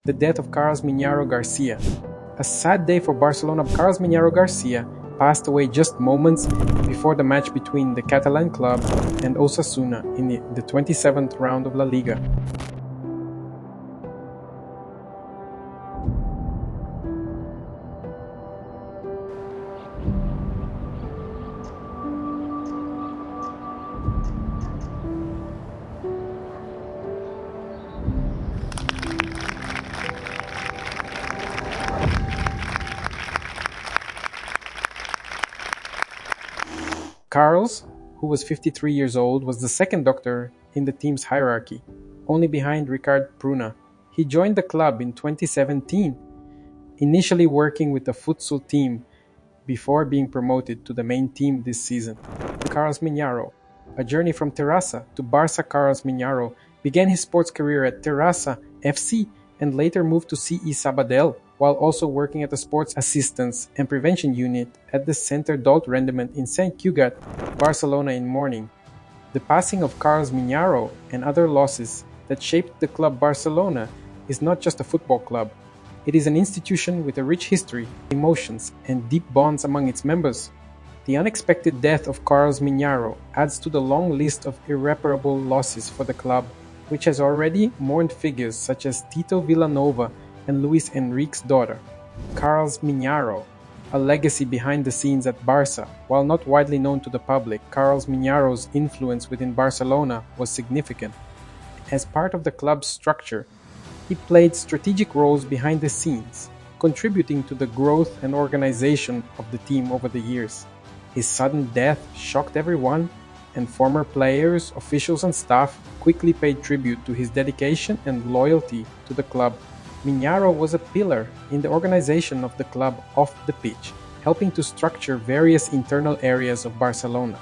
the death of Carlos Miñaro Garcia. A sad day for Barcelona. Carlos Miñaro Garcia passed away just moments before the match between the Catalan club and Osasuna in the 27th round of La Liga. Carlos, who was 53 years old, was the second doctor in the team's hierarchy, only behind Ricard Pruna. He joined the club in 2017, initially working with the futsal team before being promoted to the main team this season. Carlos Miñaro, a journey from Terrassa to Barça. Carlos Miñaro began his sports career at Terrassa FC and later moved to CE Sabadell, while also working at the Sports Assistance and Prevention Unit at the Centre d'Alt Rendement in Sant Cugat, Barcelona in Mourning. The passing of Carlos Miñaro and other losses that shaped the club Barcelona is not just a football club. It is an institution with a rich history, emotions, and deep bonds among its members. The unexpected death of Carlos Miñaro adds to the long list of irreparable losses for the club, which has already mourned figures such as Tito Villanova and Luis Enrique's daughter. Carlos Miñaro, a legacy behind the scenes at Barça. While not widely known to the public, Carlos Miñaro's influence within Barcelona was significant. As part of the club's structure, he played strategic roles behind the scenes, contributing to the growth and organization of the team over the years. His sudden death shocked everyone, and former players, officials and staff quickly paid tribute to his dedication and loyalty to the club. Miñaro was a pillar in the organization of the club off the pitch, helping to structure various internal areas of Barcelona.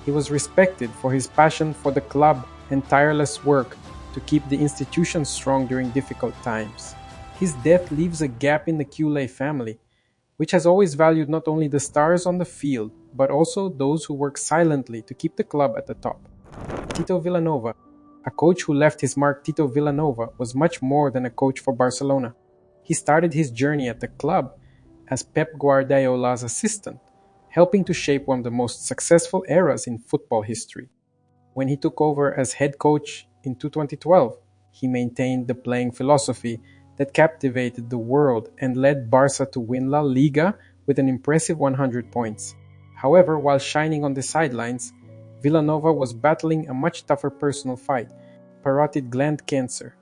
He was respected for his passion for the club and tireless work to keep the institution strong during difficult times. His death leaves a gap in the Culé family, which has always valued not only the stars on the field, but also those who work silently to keep the club at the top. Tito Villanova, a coach who left his mark. Tito Villanova was much more than a coach for Barcelona. He started his journey at the club as Pep Guardiola's assistant, helping to shape one of the most successful eras in football history. When he took over as head coach in 2012, he maintained the playing philosophy that captivated the world and led Barça to win La Liga with an impressive 100 points. However, while shining on the sidelines, Villanova was battling a much tougher personal fight, parotid gland cancer.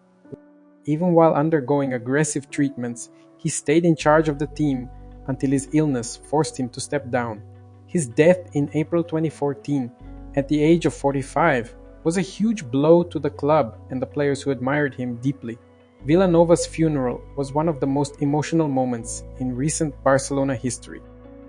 Even while undergoing aggressive treatments, he stayed in charge of the team until his illness forced him to step down. His death in April 2014, at the age of 45, was a huge blow to the club and the players who admired him deeply. Villanova's funeral was one of the most emotional moments in recent Barcelona history.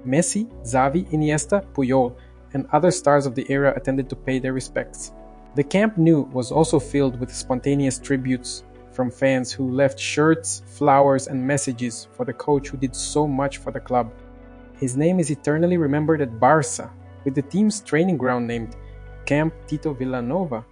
Messi, Xavi, Iniesta, Puyol, and other stars of the era attended to pay their respects. The Camp Nou was also filled with spontaneous tributes from fans who left shirts, flowers, and messages for the coach who did so much for the club. His name is eternally remembered at Barça, with the team's training ground named Camp Tito Villanova.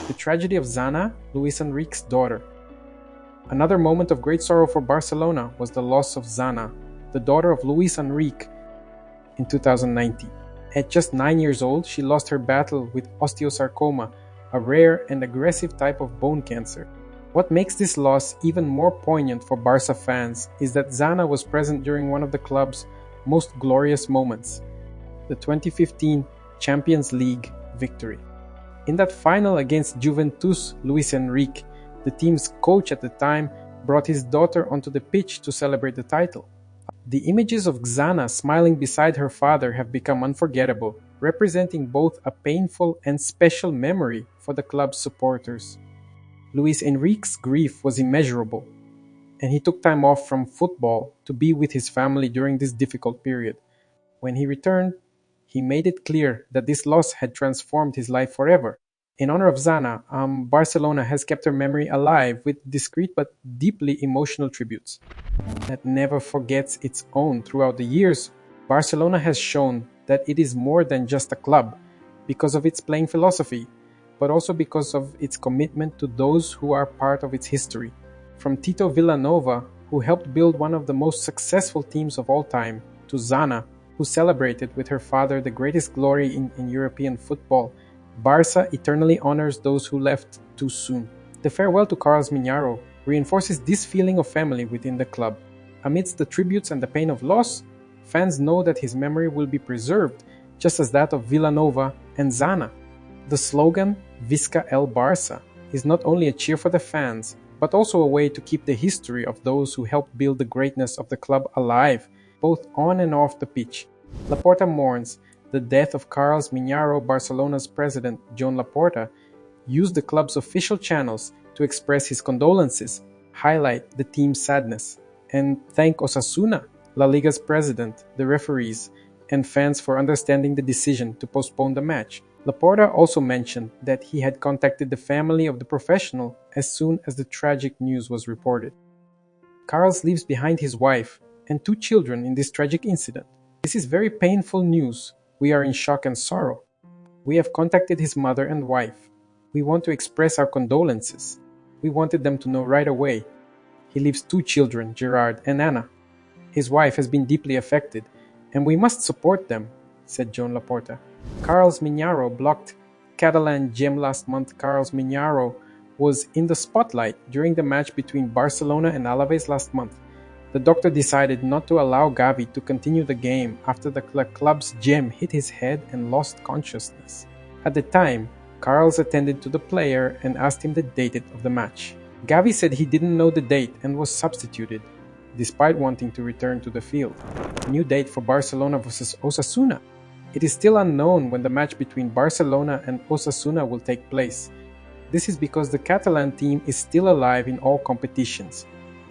The tragedy of Zana, Luis Enrique's daughter. Another moment of great sorrow for Barcelona was the loss of Zana, the daughter of Luis Enrique, in 2019. At just 9 years old, she lost her battle with osteosarcoma, a rare and aggressive type of bone cancer. What makes this loss even more poignant for Barça fans is that Zana was present during one of the club's most glorious moments, the 2015 Champions League victory. In that final against Juventus, Luis Enrique, the team's coach at the time, brought his daughter onto the pitch to celebrate the title. The images of Xana smiling beside her father have become unforgettable, representing both a painful and special memory for the club's supporters. Luis Enrique's grief was immeasurable, and he took time off from football to be with his family during this difficult period. When he returned, he made it clear that this loss had transformed his life forever. In honor of Zana, Barcelona has kept her memory alive with discreet but deeply emotional tributes that never forgets its own. Throughout the years, Barcelona has shown that it is more than just a club because of its playing philosophy, but also because of its commitment to those who are part of its history. From Tito Villanova, who helped build one of the most successful teams of all time, to Zana, who celebrated with her father the greatest glory in European football, Barça eternally honors those who left too soon. The farewell to Carlos Miñaro reinforces this feeling of family within the club. Amidst the tributes and the pain of loss, fans know that his memory will be preserved, just as that of Villanova and Zana. The slogan, Visca el Barça, is not only a cheer for the fans, but also a way to keep the history of those who helped build the greatness of the club alive, both on and off the pitch. Laporta mourns the death of Carlos Miñaro. Barcelona's president, Joan Laporta, used the club's official channels to express his condolences, highlight the team's sadness, and thank Osasuna, La Liga's president, the referees, and fans for understanding the decision to postpone the match. Laporta also mentioned that he had contacted the family of the professional as soon as the tragic news was reported. Carlos leaves behind his wife and 2 children in this tragic incident. This is very painful news. We are in shock and sorrow. We have contacted his mother and wife. We want to express our condolences. We wanted them to know right away. He leaves 2 children, Gerard and Anna. His wife has been deeply affected, and we must support them, said Joan Laporta. Carlos Miñaro blocked Catalan gem last month. Carlos Miñaro was in the spotlight during the match between Barcelona and Alaves last month. The doctor decided not to allow Gavi to continue the game after the club's gem hit his head and lost consciousness. At the time, Carlos attended to the player and asked him the date of the match. Gavi said he didn't know the date and was substituted, despite wanting to return to the field. New date for Barcelona vs Osasuna. It is still unknown when the match between Barcelona and Osasuna will take place. This is because the Catalan team is still alive in all competitions.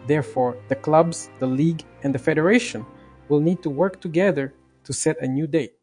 Therefore, the clubs, the league, and the federation will need to work together to set a new date.